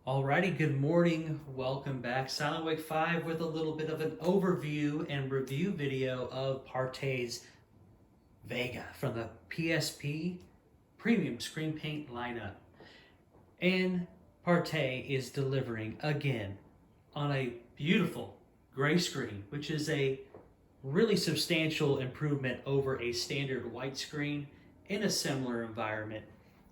Alrighty, good morning. Welcome back. Silent Wake 5 with a little bit of an overview and review video of Partay's Vega from the PSP Premium Screen Paint lineup. And Partay is delivering again on a beautiful gray screen, which is a really substantial improvement over a standard white screen in a similar environment.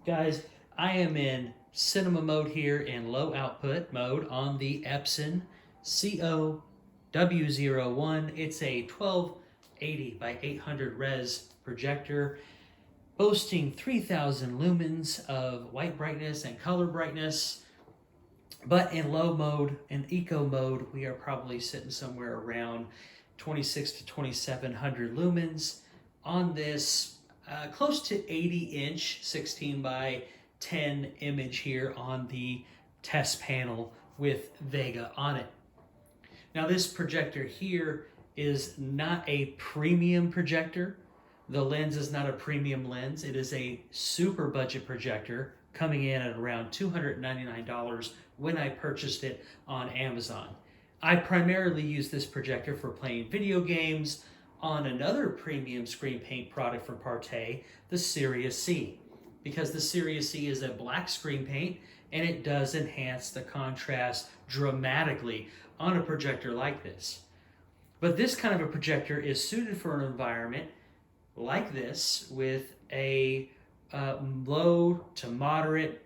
Guys, I am in cinema mode here in low output mode on the Epson COW01. It's a 1280 by 800 res projector boasting 3000 lumens of white brightness and color brightness. But in low mode, in eco mode, we are probably sitting somewhere around 26 to 2700 lumens on this close to 80-inch 16 by 10 image here on the test panel with Vega on it. Now this projector here is not a premium projector. The lens is not a premium lens. It is a super budget projector coming in at around $299 when I purchased it on Amazon. I primarily use this projector for playing video games on another premium screen paint product from Partay, the Series C, because the Series C is a black screen paint and it does enhance the contrast dramatically on a projector like this. But this kind of a projector is suited for an environment like this with a low to moderate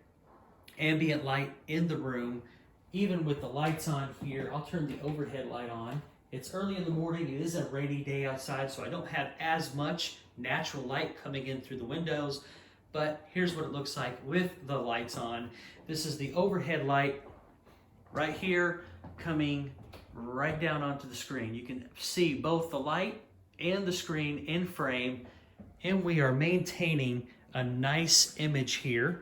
ambient light in the room. Even with the lights on here, I'll turn the overhead light on. It's early in the morning, it is a rainy day outside, so I don't have as much natural light coming in through the windows, but here's what it looks like with the lights on. This is the overhead light right here coming right down onto the screen. You can see both the light and the screen in frame, and we are maintaining a nice image here,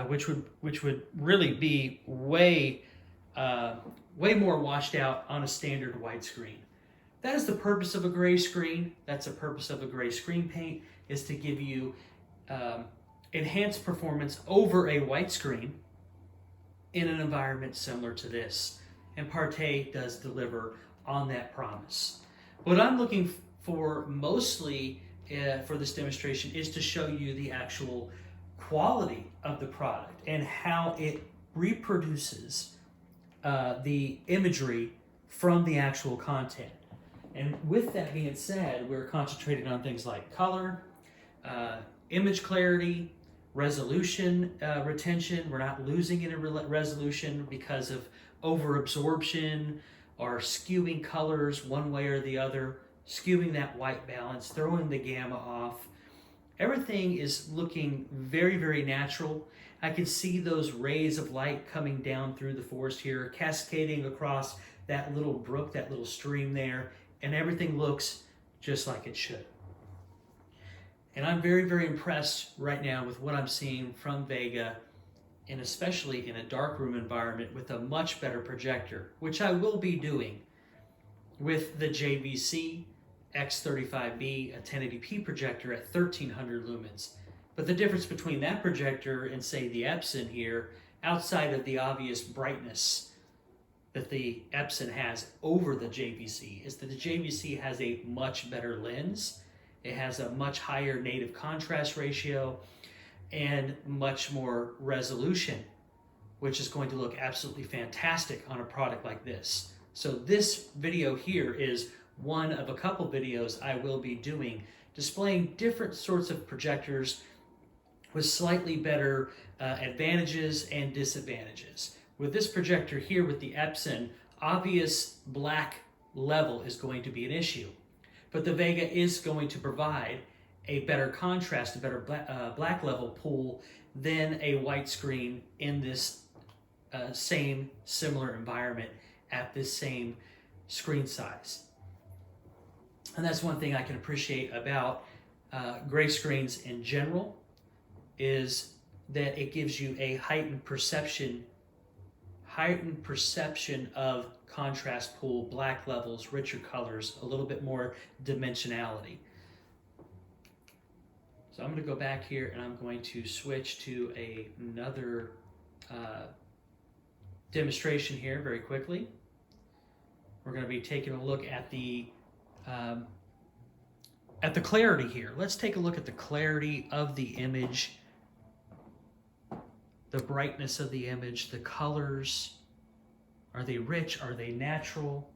which would really be way more washed out on a standard widescreen. That is the purpose of a gray screen. That's the purpose of a gray screen paint, is to give you enhanced performance over a white screen in an environment similar to this. And Partay does deliver on that promise. What I'm looking for mostly for this demonstration is to show you the actual quality of the product and how it reproduces the imagery from the actual content. And with that being said, we're concentrating on things like color, image clarity, resolution retention. We're not losing any resolution because of overabsorption or skewing colors one way or the other, skewing that white balance, throwing the gamma off. Everything is looking very, very natural. I can see those rays of light coming down through the forest here, cascading across that little brook, that little stream there, and everything looks just like it should. And I'm very, very impressed right now with what I'm seeing from Vega, and especially in a darkroom environment with a much better projector, which I will be doing with the JVC X35B, a 1080p projector at 1300 lumens. But the difference between that projector and, say, the Epson here, outside of the obvious brightness that the Epson has over the JVC, is that the JVC has a much better lens. It has a much higher native contrast ratio and much more resolution, which is going to look absolutely fantastic on a product like this. So this video here is one of a couple videos I will be doing displaying different sorts of projectors with slightly better advantages and disadvantages. With this projector here with the Epson, obvious black level is going to be an issue. But the Vega is going to provide a better contrast, a better black level pool than a white screen in this same similar environment at this same screen size. And that's one thing I can appreciate about gray screens in general, is that it gives you a heightened perception of contrast pool, black levels, richer colors, a little bit more dimensionality. So I'm going to go back here and I'm going to switch to another demonstration here very quickly. We're going to be taking a look at the clarity here. Let's take a look at the clarity of the image, the brightness of the image, the colors. Are they rich? Are they natural?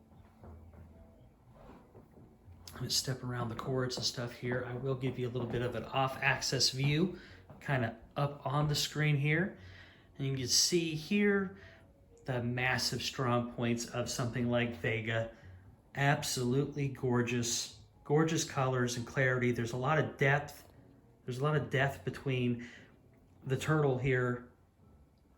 I'm going to step around the cords and stuff here. I will give you a little bit of an off-axis view, kind of up on the screen here. And you can see here the massive strong points of something like Vega. Absolutely gorgeous, gorgeous colors and clarity. There's a lot of depth. There's a lot of depth between the turtle here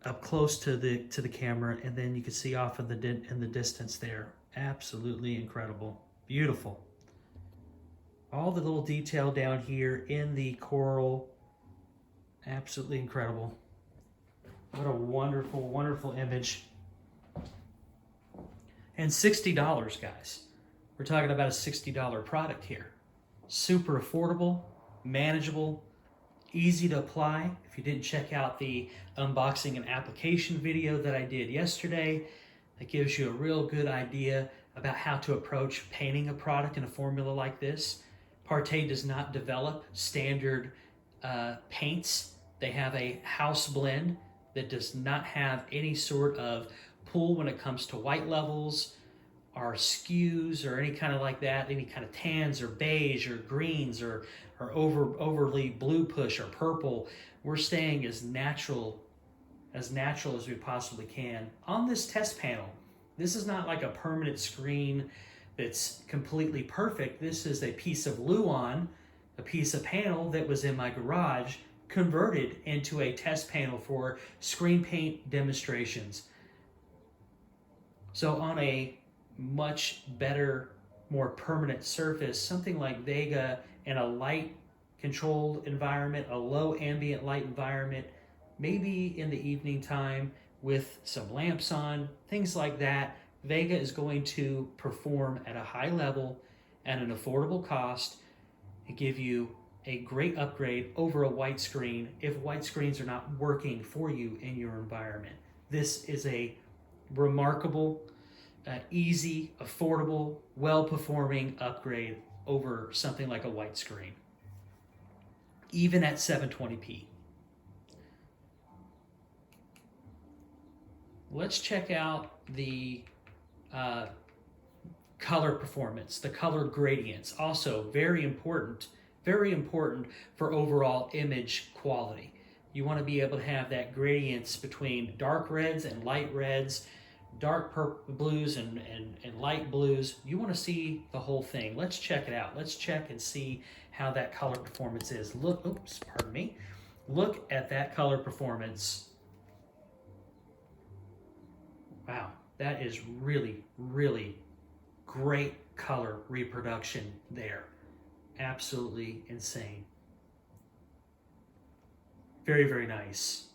up close to the camera, and then you can see off in the distance there. Absolutely incredible, beautiful. All the little detail down here in the coral, absolutely incredible. What a wonderful, wonderful image. And $60, guys. We're talking about a $60 product here. Super affordable, manageable, easy to apply. If you didn't check out the unboxing and application video that I did yesterday, that gives you a real good idea about how to approach painting a product in a formula like this. PARTAY does not develop standard paints. They have a house blend that does not have any sort of pull when it comes to white levels or skews or any kind of like that, any kind of tans or beige or greens or overly blue push or purple. We're staying as natural as we possibly can. On this test panel, this is not like a permanent screen that's completely perfect. This is a piece of Luan, a piece of panel that was in my garage, converted into a test panel for screen paint demonstrations. So on a much better, more permanent surface, something like Vega in a light controlled environment, a low ambient light environment, maybe in the evening time with some lamps on, things like that, Vega is going to perform at a high level at an affordable cost and give you a great upgrade over a white screen if white screens are not working for you in your environment. This is a remarkable, easy, affordable, well-performing upgrade over something like a white screen, even at 720p. Let's check out the color performance, the color gradients. Also very important for overall image quality. You want to be able to have that gradients between dark reds and light reds, dark purple blues and light blues. You want to see the whole thing. Let's check it out. Let's check and see how that color performance is. Look, oops, pardon me. Look at that color performance. Wow, that is really, really great color reproduction there. Absolutely insane. Very, very nice.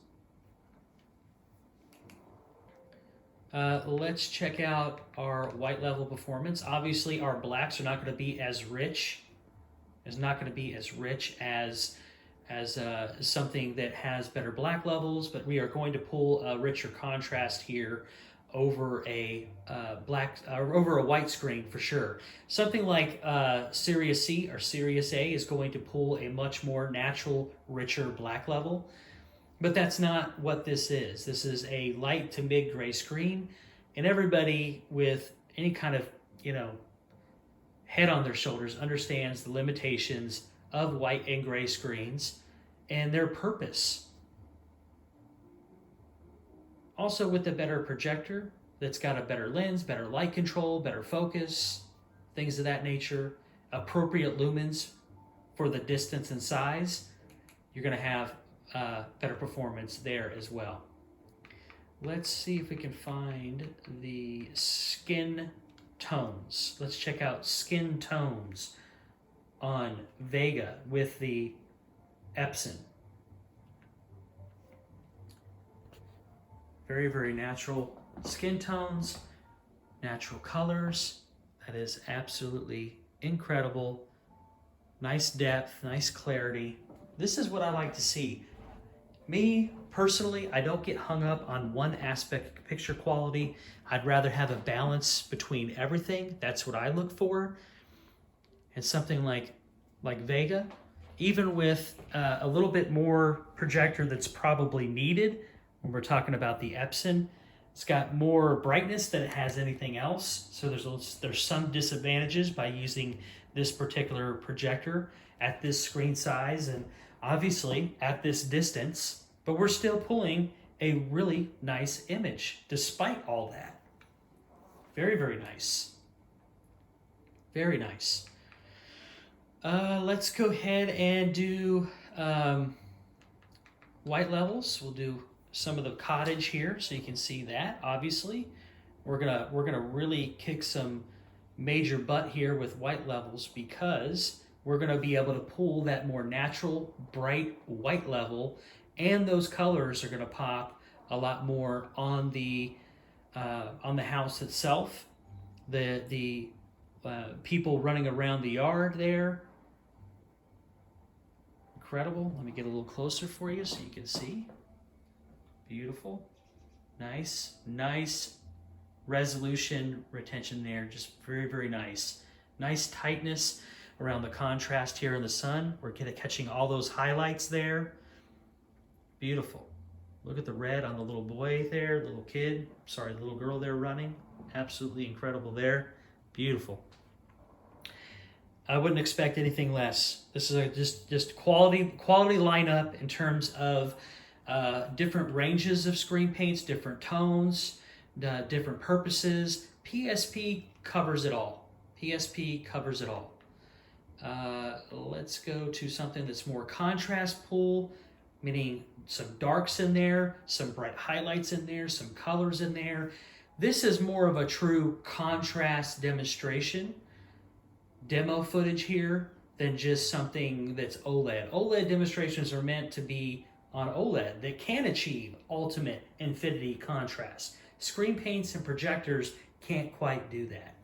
Let's check out our white level performance. Obviously, our blacks are not going to be as rich. It's not going to be as rich as something that has better black levels, but we are going to pull a richer contrast here over a over a white screen for sure. Something like Sirius C or Sirius A is going to pull a much more natural, richer black level. But that's not what this is. This is a light to mid gray screen, and everybody with any kind of, head on their shoulders understands the limitations of white and gray screens and their purpose. Also with a better projector that's got a better lens, better light control, better focus, things of that nature, appropriate lumens for the distance and size, you're going to have better performance there as well. Let's see if we can find the skin tones. Let's check out skin tones on Vega with the Epson. Very, very natural skin tones, natural colors. That is absolutely incredible. Nice depth, nice clarity. This is what I like to see. Me, personally, I don't get hung up on one aspect of picture quality. I'd rather have a balance between everything. That's what I look for. And something like Vega, even with a little bit more projector that's probably needed when we're talking about the Epson, it's got more brightness than it has anything else. So there's some disadvantages by using this particular projector at this screen size and obviously at this distance, but we're still pulling a really nice image despite all that. Very, very nice. Very nice. Let's go ahead and do white levels. We'll do some of the cottage here so you can see that. Obviously, we're gonna really kick some major butt here with white levels because we're gonna be able to pull that more natural, bright white level, and those colors are gonna pop a lot more on the house itself. The people running around the yard there. Incredible. Let me get a little closer for you so you can see. Beautiful. Nice resolution retention there. Just very, very nice. Nice tightness around the contrast here in the sun. We're catching all those highlights there. Beautiful. Look at the red on the little boy there, the little girl there running. Absolutely incredible there. Beautiful. I wouldn't expect anything less. This is just quality lineup in terms of different ranges of screen paints, different tones, different purposes. PSP covers it all. PSP covers it all. Let's go to something that's more contrast pull, meaning some darks in there, some bright highlights in there, some colors in there. This is more of a true contrast demonstration, demo footage here, than just something that's OLED. OLED demonstrations are meant to be on OLED that can achieve ultimate infinity contrast. Screen paints and projectors can't quite do that.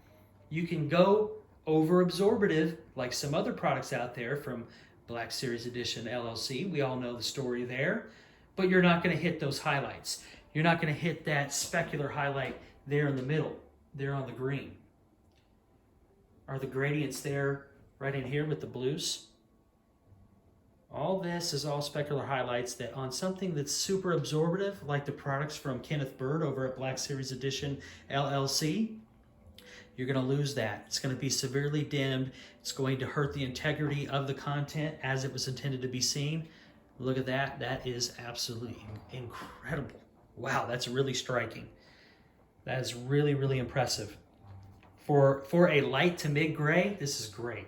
You can go over absorbative like some other products out there from Black Series Edition LLC. We all know the story there, but you're not going to hit those highlights. You're not going to hit that specular highlight there in the middle, there on the green. Are the gradients there right in here with the blues? All this is all specular highlights that on something that's super absorbative, like the products from Kenneth Bird over at Black Series Edition LLC, you're going to lose that. It's going to be severely dimmed. It's going to hurt the integrity of the content as it was intended to be seen. Look at that. That is absolutely incredible. Wow, that's really striking. That is really, really impressive. For a light to mid-gray, this is great.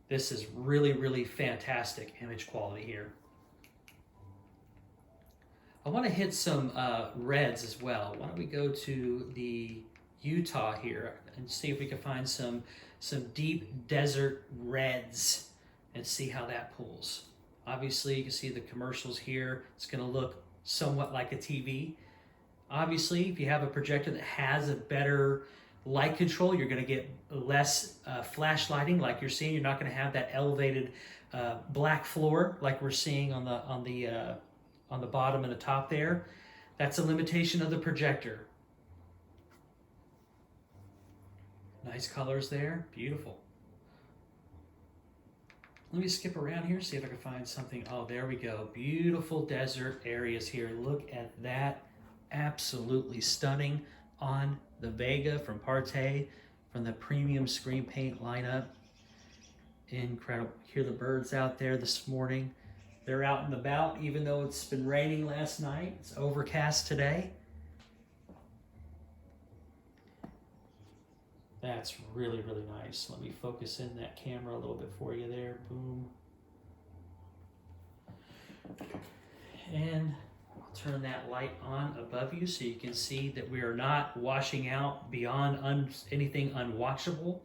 This is really, really fantastic image quality here. I want to hit some reds as well. Why don't we go to the Utah here and see if we can find some deep desert reds and see how that pulls. Obviously, you can see the commercials here. It's going to look somewhat like a TV. Obviously, if you have a projector that has a better light control, you're going to get less flash lighting like you're seeing. You're not going to have that elevated black floor like we're seeing on the bottom and the top there. That's a limitation of the projector. Nice colors there. Beautiful. Let me skip around here, see if I can find something. Oh, there we go. Beautiful desert areas here. Look at that. Absolutely stunning on the Vega from PARTAY, from the premium screen paint lineup. Incredible. Hear the birds out there this morning. They're out and about, even though it's been raining last night. It's overcast today. That's really, really nice. Let me focus in that camera a little bit for you there. Boom. And I'll turn that light on above you so you can see that we are not washing out beyond anything unwatchable.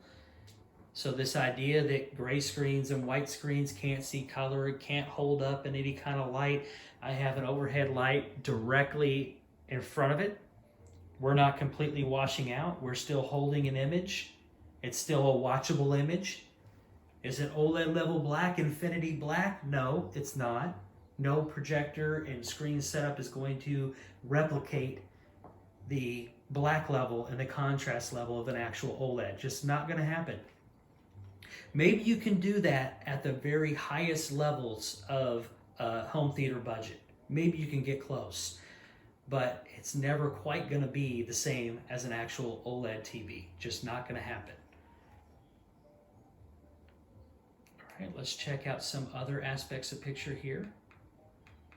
So this idea that gray screens and white screens can't see color, can't hold up in any kind of light. I have an overhead light directly in front of it. We're not completely washing out. We're still holding an image. It's still a watchable image. Is it OLED level black, infinity black? No, it's not. No projector and screen setup is going to replicate the black level and the contrast level of an actual OLED. Just not going to happen. Maybe you can do that at the very highest levels of home theater budget. Maybe you can get close, but it's never quite going to be the same as an actual OLED TV. Just not going to happen. All right, let's check out some other aspects of picture here.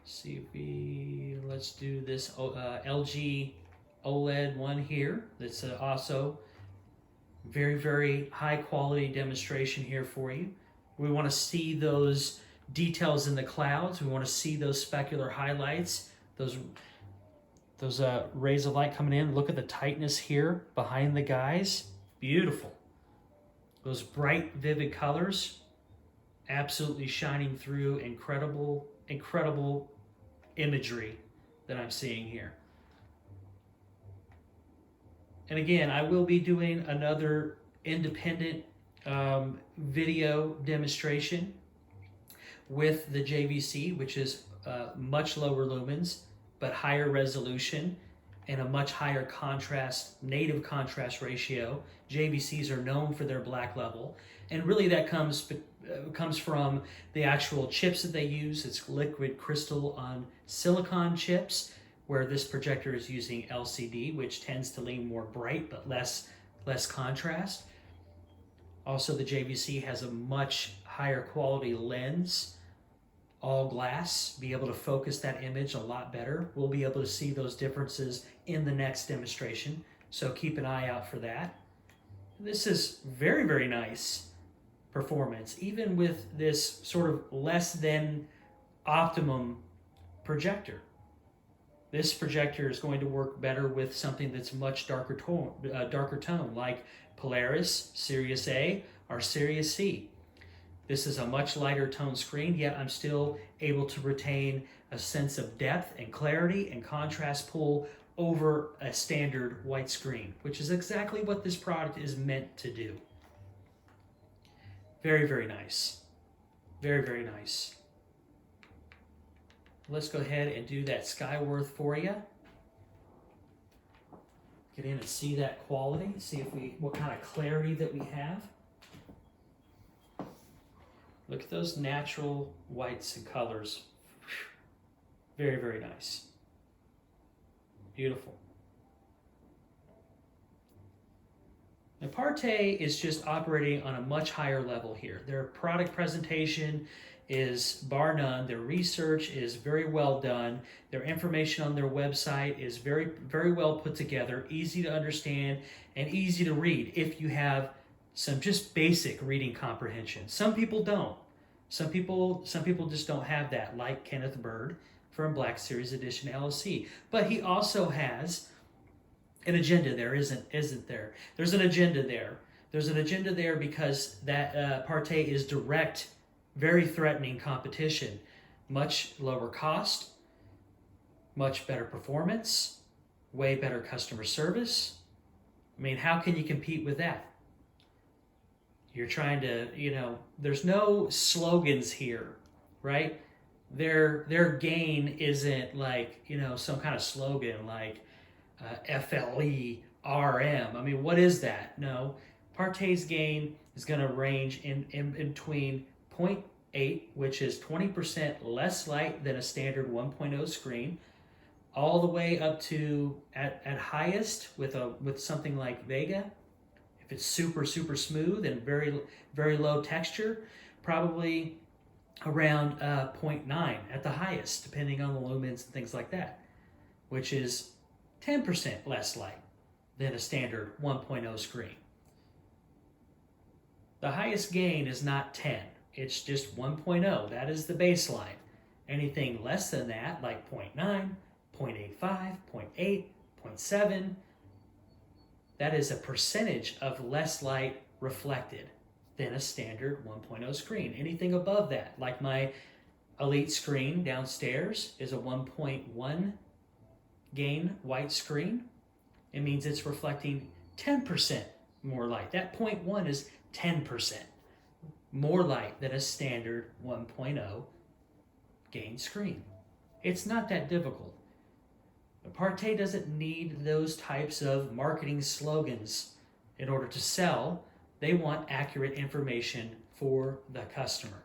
See if let's do this LG OLED one here. That's also very, very high quality demonstration here for you. We want to see those details in the clouds. We want to see those specular highlights, those rays of light coming in. Look at the tightness here behind the guys. Beautiful. Those bright, vivid colors, absolutely shining through. Incredible, incredible imagery that I'm seeing here. And again, I will be doing another independent video demonstration with the JVC, which is much lower lumens, but higher resolution and a much higher contrast, native contrast ratio. JVCs are known for their black level. And really that comes from the actual chips that they use. It's liquid crystal on silicon chips, where this projector is using LCD, which tends to lean more bright but less contrast. Also, the JVC has a much higher quality lens, all glass, be able to focus that image a lot better. We'll be able to see those differences in the next demonstration, so keep an eye out for that. This is very, very nice performance, even with this sort of less than optimum projector. This projector is going to work better with something that's much darker tone, like Polaris, Sirius A, or Sirius C. This is a much lighter tone screen, yet I'm still able to retain a sense of depth and clarity and contrast pull over a standard white screen, which is exactly what this product is meant to do. Very, very nice. Very, very nice. Let's go ahead and do that Skyworth for you. Get in and see that quality, see if what kind of clarity that we have. Look at those natural whites and colors. Very, very nice. Beautiful. Now, PARTAY is just operating on a much higher level here. Their product presentation is bar none. Their research is very well done. Their information on their website is very, very well put together, easy to understand, and easy to read if you have some just basic reading comprehension. Some people don't. Some people just don't have that, like Kenneth Bird from Black Series Edition LLC. But he also has an agenda there, isn't there? There's an agenda there. There's an agenda there because that PARTAY is direct, very threatening competition. Much lower cost, much better performance, way better customer service. I mean, how can you compete with that? You're trying to, there's no slogans here, right? Their gain isn't like, some kind of slogan like FLERM. I mean, what is that? No, PARTAY's gain is going to range in between 0.8, which is 20% less light than a standard 1.0 screen, all the way up to at highest with something like Vega. If it's super, super smooth and very, very low texture, probably around 0.9 at the highest, depending on the lumens and things like that, which is 10% less light than a standard 1.0 screen. The highest gain is not 10, it's just 1.0. That is the baseline. Anything less than that, like 0.9, 0.85, 0.8, 0.7, that is a percentage of less light reflected than a standard 1.0 screen. Anything above that, like my Elite screen downstairs, is a 1.1 gain white screen. It means it's reflecting 10% more light. That 0.1 is 10% more light than a standard 1.0 gain screen. It's not that difficult. PARTAY doesn't need those types of marketing slogans in order to sell. They want accurate information for the customer.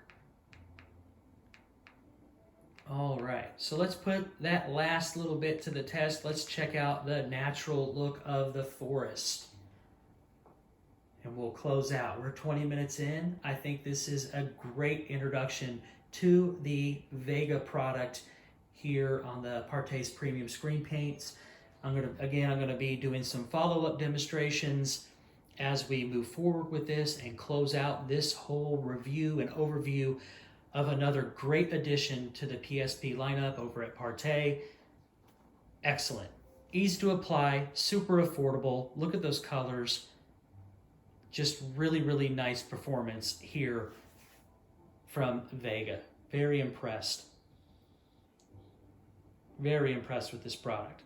All right, so let's put that last little bit to the test. Let's check out the natural look of the forest. And we'll close out. We're 20 minutes in. I think this is a great introduction to the Vega product here on the PARTAY's premium screen paints. I'm gonna be doing some follow-up demonstrations as we move forward with this and close out this whole review and overview of another great addition to the PSP lineup over at PARTAY. Excellent, easy to apply, super affordable. Look at those colors. Just really, really nice performance here from Vega. Very impressed. Very impressed with this product.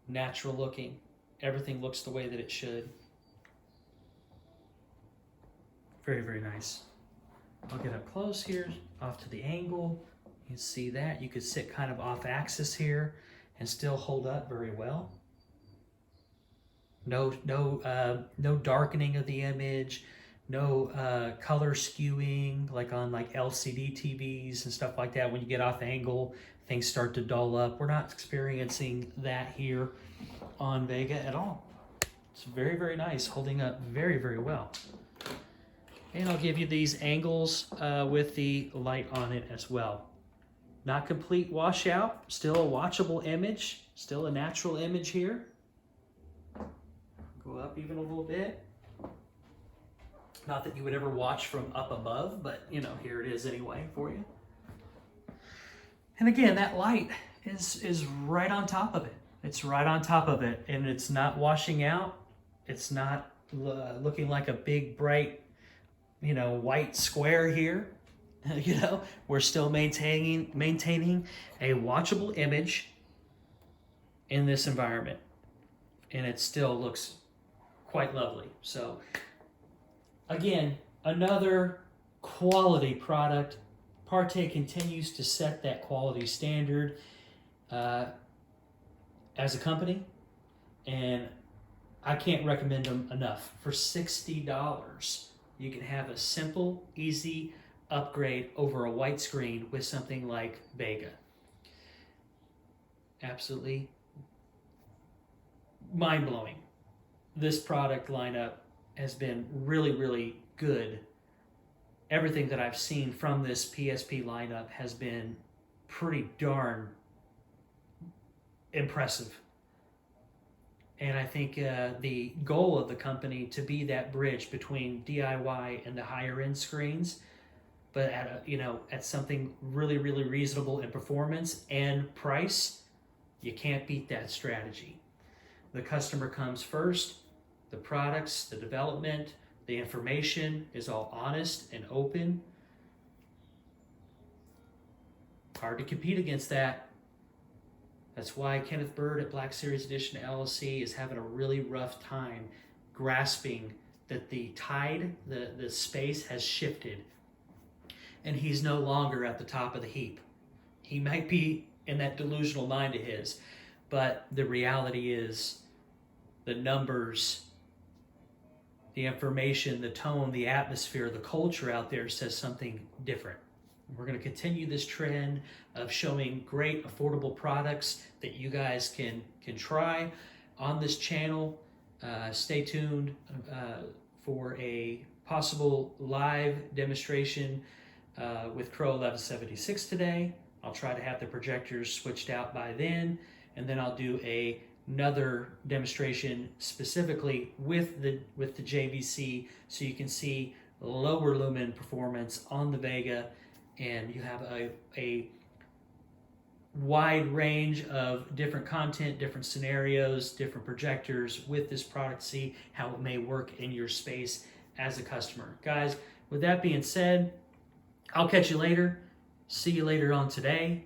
Natural looking. Everything looks the way that it should. Very, very nice. I'll get up close here, off to the angle. You can see that. You could sit kind of off axis here and still hold up very well. No darkening of the image. No color skewing like on LCD TVs and stuff like that. When you get off angle, things start to dull up. We're not experiencing that here on Vega at all. It's very, very nice, holding up very, very well. And I'll give you these angles with the light on it as well. Not complete washout, still a watchable image, still a natural image here. Go up even a little bit. Not that you would ever watch from up above, but you know, here it is anyway for you. And again, that light is right on top of it. It's right on top of it, and it's not washing out. It's not looking like a big, bright, white square here. We're still maintaining a watchable image in this environment, and it still looks quite lovely. So again, another quality product. PARTAY continues to set that quality standard as a company, and I can't recommend them enough. For $60, you can have a simple, easy upgrade over a white screen with something like Vega. Absolutely mind-blowing. This product lineup has been really, really good. Everything that I've seen from this PSP lineup has been pretty darn impressive. And I think the goal of the company to be that bridge between DIY and the higher end screens, but at something really, really reasonable in performance and price, you can't beat that strategy. The customer comes first. The products, the development, the information is all honest and open. Hard to compete against that. That's why Kenneth Bird at Black Series Edition LLC is having a really rough time grasping that the tide, the space has shifted, and he's no longer at the top of the heap. He might be in that delusional mind of his, but the reality is the numbers, the information, the tone, the atmosphere, the culture out there says something different. We're going to continue this trend of showing great affordable products that you guys can try on this channel. Stay tuned for a possible live demonstration with Crow 1176 today. I'll try to have the projectors switched out by then, and then I'll do another demonstration specifically with the JVC, so you can see lower lumen performance on the Vega, and you have a wide range of different content, different scenarios, different projectors with this product, see how it may work in your space as a customer. Guys, with that being said, I'll catch you later. See you later on today.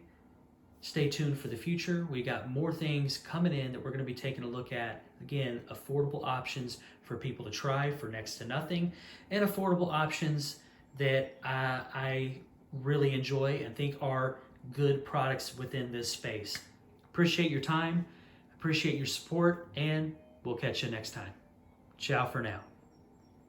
Stay tuned for the future. We got more things coming in that we're going to be taking a look at. Again, affordable options for people to try for next to nothing, and affordable options that I really enjoy and think are good products within this space. Appreciate your time, appreciate your support, and we'll catch you next time. Ciao for now.